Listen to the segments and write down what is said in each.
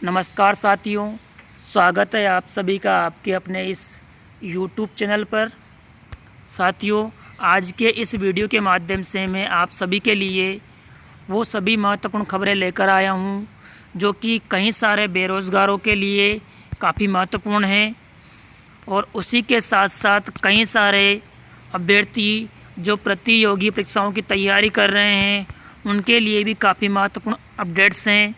नमस्कार साथियों, स्वागत है आप सभी का आपके अपने इस YouTube चैनल पर। साथियों, आज के इस वीडियो के माध्यम से मैं आप सभी के लिए वो सभी महत्वपूर्ण खबरें लेकर आया हूं जो कि कई सारे बेरोज़गारों के लिए काफ़ी महत्वपूर्ण हैं और उसी के साथ साथ कई सारे अभ्यर्थी जो प्रतियोगी परीक्षाओं की तैयारी कर रहे हैं उनके लिए भी काफ़ी महत्वपूर्ण अपडेट्स हैं।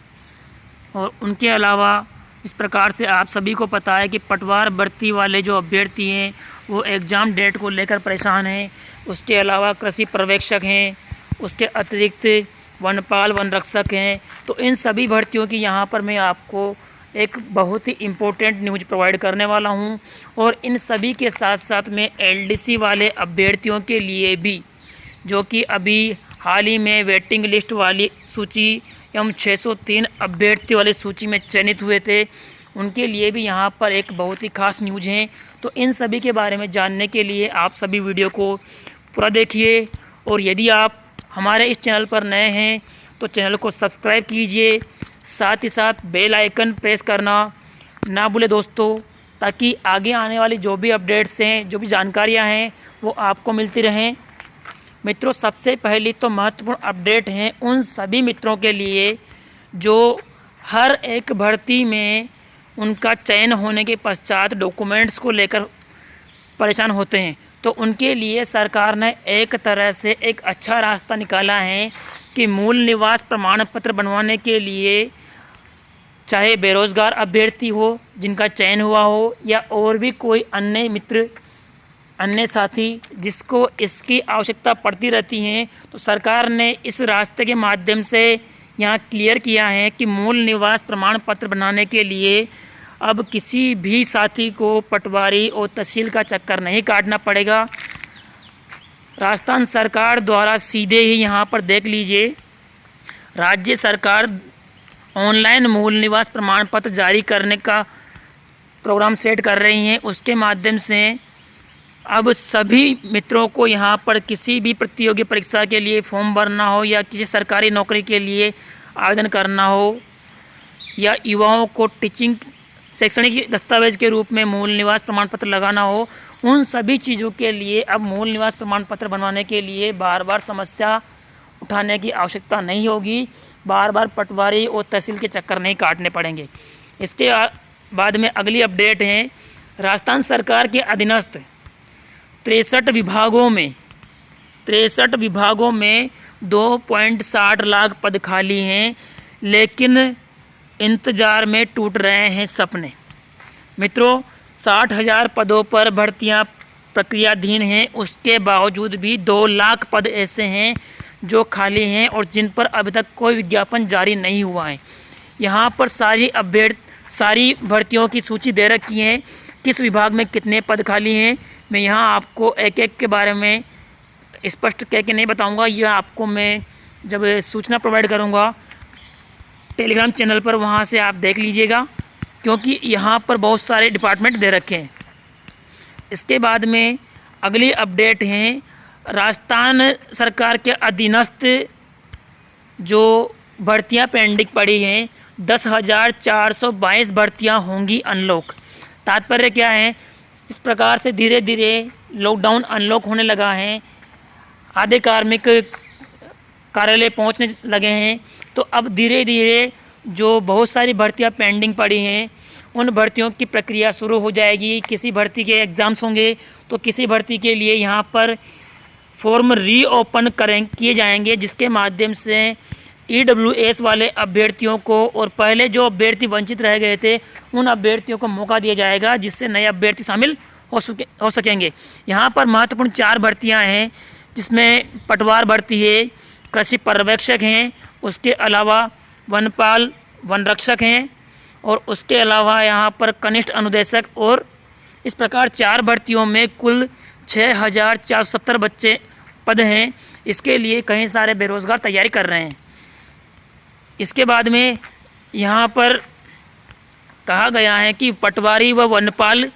और उनके अलावा इस प्रकार से आप सभी को पता है कि पटवार भर्ती वाले जो अभ्यर्थी हैं वो एग्ज़ाम डेट को लेकर परेशान हैं। उसके अलावा कृषि पर्यवेक्षक हैं, उसके अतिरिक्त वनपाल वन रक्षक हैं। तो इन सभी भर्तियों की यहाँ पर मैं आपको एक बहुत ही इम्पोर्टेंट न्यूज़ प्रोवाइड करने वाला हूँ। और इन सभी के साथ साथ मैं एलडीसी वाले अभ्यर्थियों के लिए भी जो कि अभी हाल ही में वेटिंग लिस्ट वाली सूची एवं 603 अभ्यर्थी वाली सूची में चयनित हुए थे, उनके लिए भी यहाँ पर एक बहुत ही खास न्यूज़ है। तो इन सभी के बारे में जानने के लिए आप सभी वीडियो को पूरा देखिए। और यदि आप हमारे इस चैनल पर नए हैं तो चैनल को सब्सक्राइब कीजिए, साथ ही साथ बेल आइकन प्रेस करना ना भूलें दोस्तों, ताकि आगे आने वाली जो भी अपडेट्स हैं, जो भी जानकारियाँ हैं वो आपको मिलती रहें। मित्रों, सबसे पहली तो महत्वपूर्ण अपडेट हैं उन सभी मित्रों के लिए जो हर एक भर्ती में उनका चयन होने के पश्चात डॉक्यूमेंट्स को लेकर परेशान होते हैं। तो उनके लिए सरकार ने एक तरह से एक अच्छा रास्ता निकाला है कि मूल निवास प्रमाण पत्र बनवाने के लिए चाहे बेरोज़गार अभ्यर्थी हो जिनका चयन हुआ हो या और भी कोई अन्य मित्र, अन्य साथी जिसको इसकी आवश्यकता पड़ती रहती है, तो सरकार ने इस रास्ते के माध्यम से यहाँ क्लियर किया है कि मूल निवास प्रमाण पत्र बनाने के लिए अब किसी भी साथी को पटवारी और तहसील का चक्कर नहीं काटना पड़ेगा। राजस्थान सरकार द्वारा सीधे ही यहाँ पर देख लीजिए, राज्य सरकार ऑनलाइन मूल निवास प्रमाण पत्र जारी करने का प्रोग्राम सेट कर रही हैं। उसके माध्यम से अब सभी मित्रों को यहाँ पर किसी भी प्रतियोगी परीक्षा के लिए फॉर्म भरना हो या किसी सरकारी नौकरी के लिए आवेदन करना हो या युवाओं को टीचिंग शैक्षणिक दस्तावेज के रूप में मूल निवास प्रमाण पत्र लगाना हो, उन सभी चीज़ों के लिए अब मूल निवास प्रमाण पत्र बनवाने के लिए बार बार समस्या उठाने की आवश्यकता नहीं होगी, बार बार पटवारी और तहसील के चक्कर नहीं काटने पड़ेंगे। इसके बाद में अगली अपडेट है, राजस्थान सरकार के अधीनस्थ 63 विभागों में 2.60 लाख पद खाली हैं, लेकिन इंतज़ार में टूट रहे हैं सपने। मित्रों, 60,000 पदों पर भर्तियां प्रक्रियाधीन हैं, उसके बावजूद भी 2 लाख पद ऐसे हैं जो खाली हैं और जिन पर अभी तक कोई विज्ञापन जारी नहीं हुआ है। यहाँ पर सारी भर्तियों की सूची दे रखी है, किस विभाग में कितने पद खाली हैं। मैं यहाँ आपको एक एक के बारे में स्पष्ट कह के नहीं बताऊँगा, यह आपको मैं जब सूचना प्रोवाइड करूँगा टेलीग्राम चैनल पर, वहाँ से आप देख लीजिएगा, क्योंकि यहाँ पर बहुत सारे डिपार्टमेंट दे रखे हैं। इसके बाद में अगली अपडेट हैं, राजस्थान सरकार के अधीनस्थ जो भर्तियाँ पेंडिंग पड़ी हैं 10,422 भर्तियाँ होंगी अनलॉक। तात्पर्य क्या है, इस प्रकार से धीरे धीरे लॉकडाउन अनलॉक होने लगा है, आधे कार्मिक कार्यालय पहुंचने लगे हैं, तो अब धीरे धीरे जो बहुत सारी भर्तियां पेंडिंग पड़ी हैं उन भर्तियों की प्रक्रिया शुरू हो जाएगी। किसी भर्ती के एग्ज़ाम्स होंगे तो किसी भर्ती के लिए यहाँ पर फॉर्म रीओपन किए जाएंगे, जिसके माध्यम से EWS वाले अभ्यर्थियों को और पहले जो अभ्यर्थी वंचित रह गए थे उन अभ्यर्थियों को मौका दिया जाएगा, जिससे नए अभ्यर्थी शामिल हो सकेंगे। यहाँ पर महत्वपूर्ण 4 भर्तियाँ हैं, जिसमें पटवार भर्ती है, कृषि पर्यवेक्षक हैं, उसके अलावा वनपाल वन रक्षक हैं और उसके अलावा यहाँ पर कनिष्ठ अनुदेशक। और इस प्रकार 4 भर्तियों में कुल 6,470 पद हैं। इसके लिए कई सारे बेरोज़गार तैयारी कर रहे हैं। इसके बाद में यहाँ पर कहा गया है कि पटवारी व वनपाल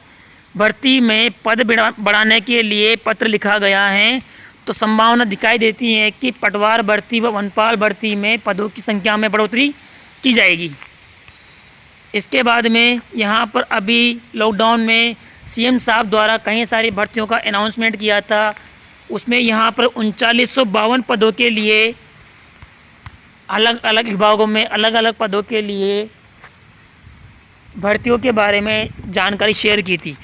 भर्ती में पद बढ़ाने के लिए पत्र लिखा गया है, तो संभावना दिखाई देती है कि पटवार भर्ती व वनपाल भर्ती में पदों की संख्या में बढ़ोतरी की जाएगी। इसके बाद में यहाँ पर अभी लॉकडाउन में सीएम साहब द्वारा कई सारी भर्तियों का अनाउंसमेंट किया था। उसमें यहाँ पर 3952 पदों के लिए अलग अलग विभागों में अलग अलग पदों के लिए भर्तियों के बारे में जानकारी शेयर की थी।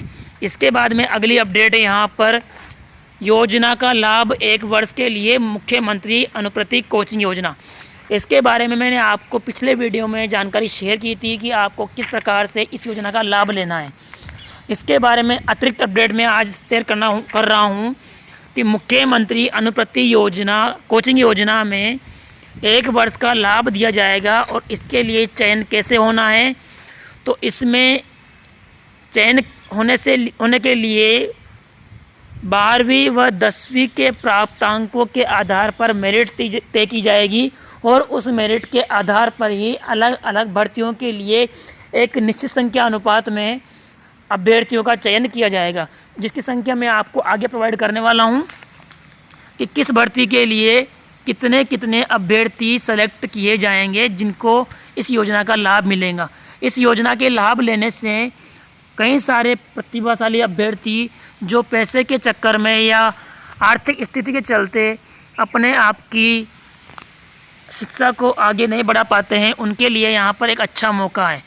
इसके बाद में अगली अपडेट है यहाँ पर योजना का लाभ 1 वर्ष के लिए मुख्यमंत्री अनुप्रति कोचिंग योजना। इसके बारे में मैंने आपको पिछले वीडियो में जानकारी शेयर की थी कि आपको किस प्रकार से इस योजना का लाभ लेना है। इसके बारे में अतिरिक्त अपडेट में आज शेयर कर रहा हूँ कि मुख्यमंत्री अनुप्रति योजना कोचिंग योजना में 1 वर्ष का लाभ दिया जाएगा और इसके लिए चयन कैसे होना है। तो इसमें चयन होने के लिए 12वीं व 10वीं के प्राप्तांकों के आधार पर मेरिट तय की जाएगी और उस मेरिट के आधार पर ही अलग अलग भर्तियों के लिए एक निश्चित संख्या अनुपात में अभ्यर्थियों का चयन किया जाएगा, जिसकी संख्या मैं आपको आगे प्रोवाइड करने वाला हूं कि किस भर्ती के लिए कितने कितने अभ्यर्थी सेलेक्ट किए जाएंगे जिनको इस योजना का लाभ मिलेगा। इस योजना के लाभ लेने से कई सारे प्रतिभाशाली अभ्यर्थी जो पैसे के चक्कर में या आर्थिक स्थिति के चलते अपने आप की शिक्षा को आगे नहीं बढ़ा पाते हैं, उनके लिए यहाँ पर एक अच्छा मौका है।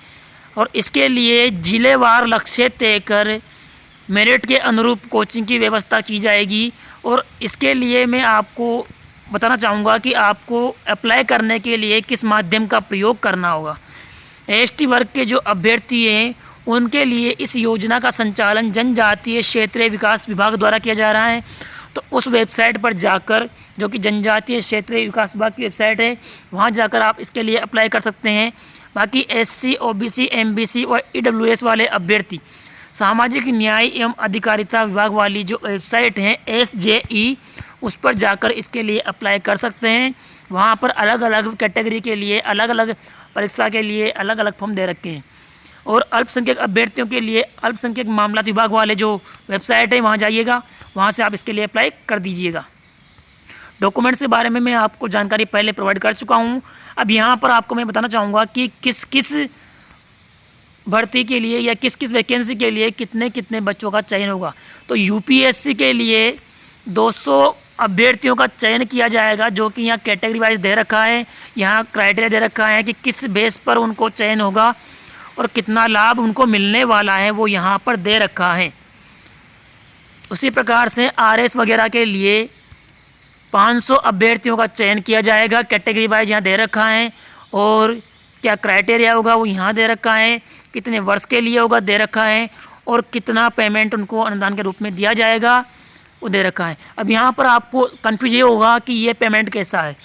और इसके लिए जिलेवार लक्ष्य तय कर मेरिट के अनुरूप कोचिंग की व्यवस्था की जाएगी। और इसके लिए मैं आपको बताना चाहूँगा कि आपको अप्लाई करने के लिए किस माध्यम का प्रयोग करना होगा। एसटी वर्ग के जो अभ्यर्थी हैं उनके लिए इस योजना का संचालन जनजातीय क्षेत्रीय विकास विभाग द्वारा किया जा रहा है। तो उस वेबसाइट पर जाकर, जो कि जनजातीय क्षेत्रीय विकास विभाग की वेबसाइट है, वहां जाकर आप इसके लिए अप्लाई कर सकते हैं। बाकी एससी, ओबीसी, एमबीसी और ईडब्ल्यूएस वाले अभ्यर्थी सामाजिक न्याय एवं अधिकारिता विभाग वाली जो वेबसाइट है SJE, उस पर जाकर इसके लिए अप्लाई कर सकते हैं। वहाँ पर अलग अलग कैटेगरी के लिए अलग अलग परीक्षा के लिए अलग अलग फॉर्म दे रखे हैं। और अल्पसंख्यक अभ्यर्थियों के लिए अल्पसंख्यक मामलात विभाग वाले जो वेबसाइट है वहाँ जाइएगा, वहाँ से आप इसके लिए अप्लाई कर दीजिएगा। डॉक्यूमेंट्स के बारे में मैं आपको जानकारी पहले प्रोवाइड कर चुका हूँ। अब यहाँ पर आपको मैं बताना चाहूँगा कि किस किस भर्ती के लिए या किस किस वैकेंसी के लिए कितने कितने बच्चों का चयन होगा। तो यूपीएससी के लिए 200 अभ्यर्थियों का चयन किया जाएगा, जो कि यहाँ कैटेगरी वाइज दे रखा है। यहाँ क्राइटेरिया दे रखा है कि किस बेस पर उनको चयन होगा और कितना लाभ उनको मिलने वाला है, वो यहाँ पर दे रखा है। उसी प्रकार से आरएस वगैरह के लिए 500 अभ्यर्थियों का चयन किया जाएगा, कैटेगरी वाइज यहाँ दे रखा है। और क्या क्राइटेरिया होगा वो यहाँ दे रखा है, कितने वर्ष के लिए होगा दे रखा है, और कितना पेमेंट उनको अनुदान के रूप में दिया जाएगा वो दे रखा है। अब यहाँ पर आपको कन्फ्यूज ये होगा कि ये पेमेंट कैसा है।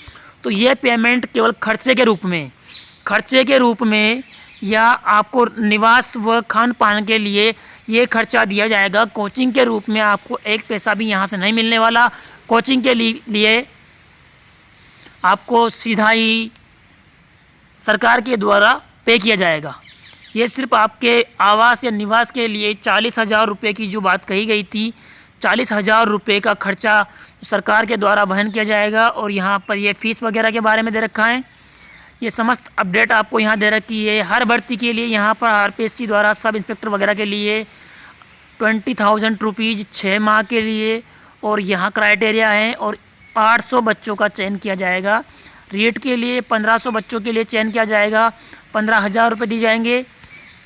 तो ये पेमेंट केवल खर्चे के रूप में या आपको निवास व खान पान के लिए ये खर्चा दिया जाएगा। कोचिंग के रूप में आपको एक पैसा भी यहाँ से नहीं मिलने वाला। कोचिंग के लिए आपको सीधा ही सरकार के द्वारा पे किया जाएगा। ये सिर्फ आपके आवास या निवास के लिए 40,000 रुपये की जो बात कही गई थी, 40,000 रुपये का खर्चा सरकार के द्वारा वहन किया जाएगा। और यहाँ पर ये फ़ीस वगैरह के बारे में दे रखा है। ये समस्त अपडेट आपको यहाँ दे रखी है। हर भर्ती के लिए यहाँ पर आरपीएससी द्वारा सब इंस्पेक्टर वगैरह के लिए 20,000 रुपीज़ 6 माह के लिए, और यहाँ क्राइटेरिया है। और 800 बच्चों का चयन किया जाएगा। रीट के लिए 1500 बच्चों के लिए चयन किया जाएगा, 15,000 रुपये दिए जाएंगे।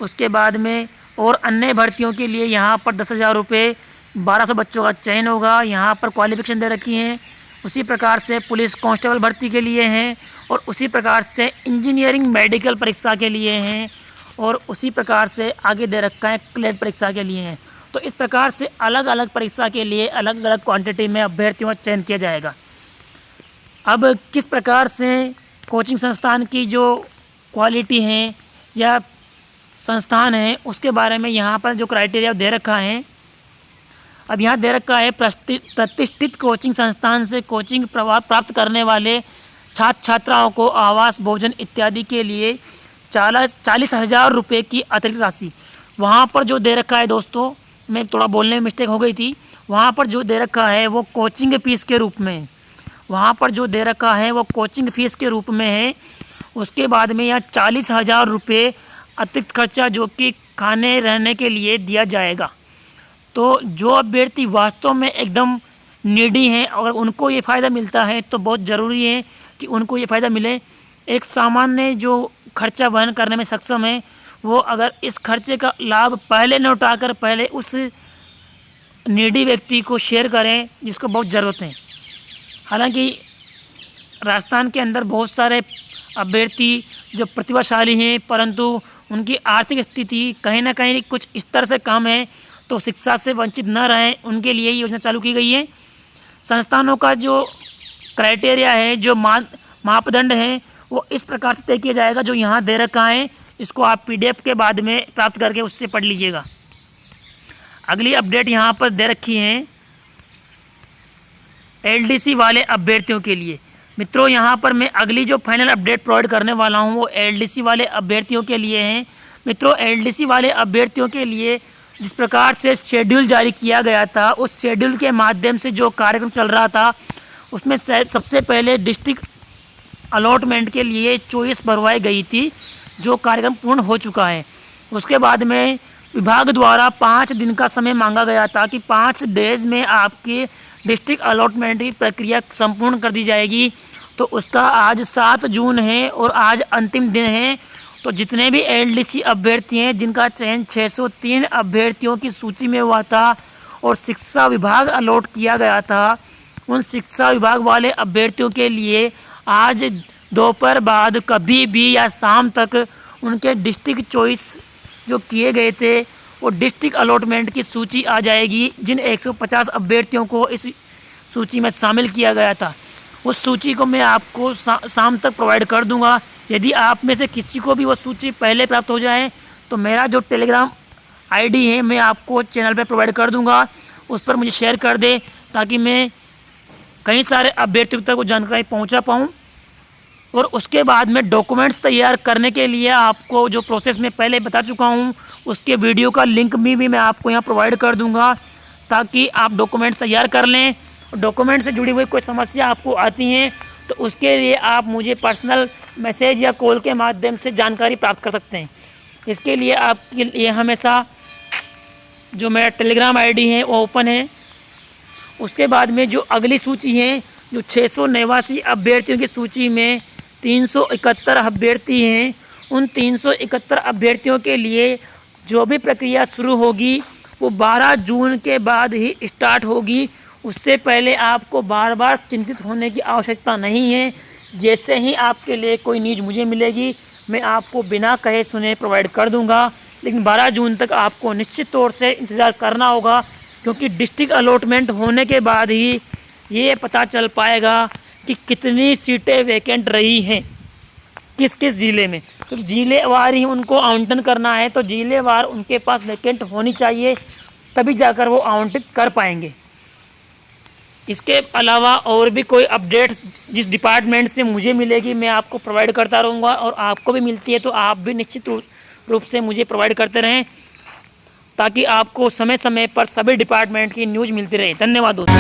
उसके बाद में और अन्य भर्तियों के लिए यहाँ पर 10,000 रुपये, 1200 बच्चों का चयन होगा। यहाँ पर क्वालिफिकेशन दे रखी हैं। उसी प्रकार से पुलिस कांस्टेबल भर्ती के लिए हैं, और उसी प्रकार से इंजीनियरिंग मेडिकल परीक्षा के लिए हैं, और उसी प्रकार से आगे दे रखा है क्लेट परीक्षा के लिए हैं। तो इस प्रकार से अलग अलग परीक्षा के लिए अलग अलग क्वांटिटी में अभ्यर्थियों का चयन किया जाएगा। अब किस प्रकार से कोचिंग संस्थान की जो क्वालिटी है या संस्थान है उसके बारे में यहाँ पर जो क्राइटेरिया दे रखा है। अब यहाँ दे रखा है प्रतिष्ठित कोचिंग संस्थान से कोचिंग प्राप्त करने वाले छात्र छात्राओं को आवास, भोजन इत्यादि के लिए 40,000 रुपये की अतिरिक्त राशि। वहाँ पर जो दे रखा है दोस्तों, मैं थोड़ा बोलने में मिस्टेक हो गई थी। वहाँ पर जो दे रखा है वो कोचिंग फीस के रूप में, वहाँ पर जो दे रखा है वो कोचिंग फीस के रूप में है। उसके बाद में यहाँ 40,000 रुपये अतिरिक्त खर्चा जो कि खाने रहने के लिए दिया जाएगा। तो जो अभ्यर्थी वास्तव में एकदम नीडी हैं और उनको ये फ़ायदा मिलता है तो बहुत ज़रूरी है कि उनको ये फ़ायदा मिले। एक सामान्य जो खर्चा वहन करने में सक्षम है वो अगर इस खर्चे का लाभ पहले न उठाकर पहले उस नीडी व्यक्ति को शेयर करें जिसको बहुत ज़रूरत है। हालांकि राजस्थान के अंदर बहुत सारे अभ्यर्थी जो प्रतिभाशाली हैं परंतु उनकी आर्थिक स्थिति कहीं ना कहीं कुछ इस तरह से कम है, तो शिक्षा से वंचित न रहें उनके लिए योजना चालू की गई है। संस्थानों का जो क्राइटेरिया है, जो मापदंड है वो इस प्रकार से तय किया जाएगा जो यहाँ दे रखा है। इसको आप PDF के बाद में प्राप्त करके उससे पढ़ लीजिएगा। अगली अपडेट यहाँ पर दे रखी है LDC वाले अभ्यर्थियों के लिए। मित्रों यहाँ पर मैं अगली जो फाइनल अपडेट प्रोवाइड करने वाला हूँ वो LDC वाले अभ्यर्थियों के लिए हैं। मित्रों LDC वाले अभ्यर्थियों के लिए जिस प्रकार से शेड्यूल जारी किया गया था उस शेड्यूल के माध्यम से जो कार्यक्रम चल रहा था उसमें सबसे पहले डिस्ट्रिक्ट अलॉटमेंट के लिए चॉइस भरवाई गई थी जो कार्यक्रम पूर्ण हो चुका है। उसके बाद में विभाग द्वारा 5 दिन का समय मांगा गया था कि 5 डेज में आपकी डिस्ट्रिक्ट अलॉटमेंट की प्रक्रिया संपूर्ण कर दी जाएगी। तो उसका आज 7 जून है और आज अंतिम दिन है। तो जितने भी LDC अभ्यर्थी हैं जिनका चयन 603 अभ्यर्थियों की सूची में हुआ था और शिक्षा विभाग अलॉट किया गया था, उन शिक्षा विभाग वाले अभ्यर्थियों के लिए आज दोपहर बाद कभी भी या शाम तक उनके डिस्ट्रिक्ट चॉइस जो किए गए थे वो डिस्ट्रिक्ट अलॉटमेंट की सूची आ जाएगी। जिन 150 अभ्यर्थियों को इस सूची में शामिल किया गया था उस सूची को मैं आपको शाम तक प्रोवाइड कर दूंगा। यदि आप में से किसी को भी वो सूची पहले प्राप्त हो जाए तो मेरा जो टेलीग्राम ID है मैं आपको चैनल पे प्रोवाइड कर दूंगा, उस पर मुझे शेयर कर दे ताकि मैं कई सारे अभ्यर्थियों तक वो जानकारी पहुंचा पाऊं। और उसके बाद में डॉक्यूमेंट्स तैयार करने के लिए आपको जो प्रोसेस मैं पहले बता चुका हूं उसके वीडियो का लिंक भी मैं आपको यहाँ प्रोवाइड कर दूंगा ताकि आप डॉक्यूमेंट्स तैयार कर लें। डॉक्यूमेंट से जुड़ी हुई कोई समस्या आपको आती हैं तो उसके लिए आप मुझे पर्सनल मैसेज या कॉल के माध्यम से जानकारी प्राप्त कर सकते हैं। इसके लिए आपके लिए हमेशा जो मेरा टेलीग्राम ID है वो ओपन है। उसके बाद में जो अगली सूची है जो 689 अभ्यर्थियों की सूची में 371 अभ्यर्थी हैं, उन 371 अभ्यर्थियों के लिए जो भी प्रक्रिया शुरू होगी वो 12 जून के बाद ही स्टार्ट होगी। उससे पहले आपको बार बार चिंतित होने की आवश्यकता नहीं है। जैसे ही आपके लिए कोई न्यूज़ मुझे मिलेगी मैं आपको बिना कहे सुने प्रोवाइड कर दूंगा। लेकिन 12 जून तक आपको निश्चित तौर से इंतज़ार करना होगा क्योंकि डिस्ट्रिक्ट अलॉटमेंट होने के बाद ही ये पता चल पाएगा कि कितनी सीटें वैकेंट रही हैं किस किस ज़िले में। क्योंकि ज़िलेवार ही उनको आवंटन करना है तो ज़िलेवार उनके पास वैकेंट होनी चाहिए तभी जाकर वो आवंटित कर पाएंगे। इसके अलावा और भी कोई अपडेट जिस डिपार्टमेंट से मुझे मिलेगी मैं आपको प्रोवाइड करता रहूँगा और आपको भी मिलती है तो आप भी निश्चित रूप से मुझे प्रोवाइड करते रहें ताकि आपको समय समय पर सभी डिपार्टमेंट की न्यूज़ मिलती रहे। धन्यवाद दोस्तों।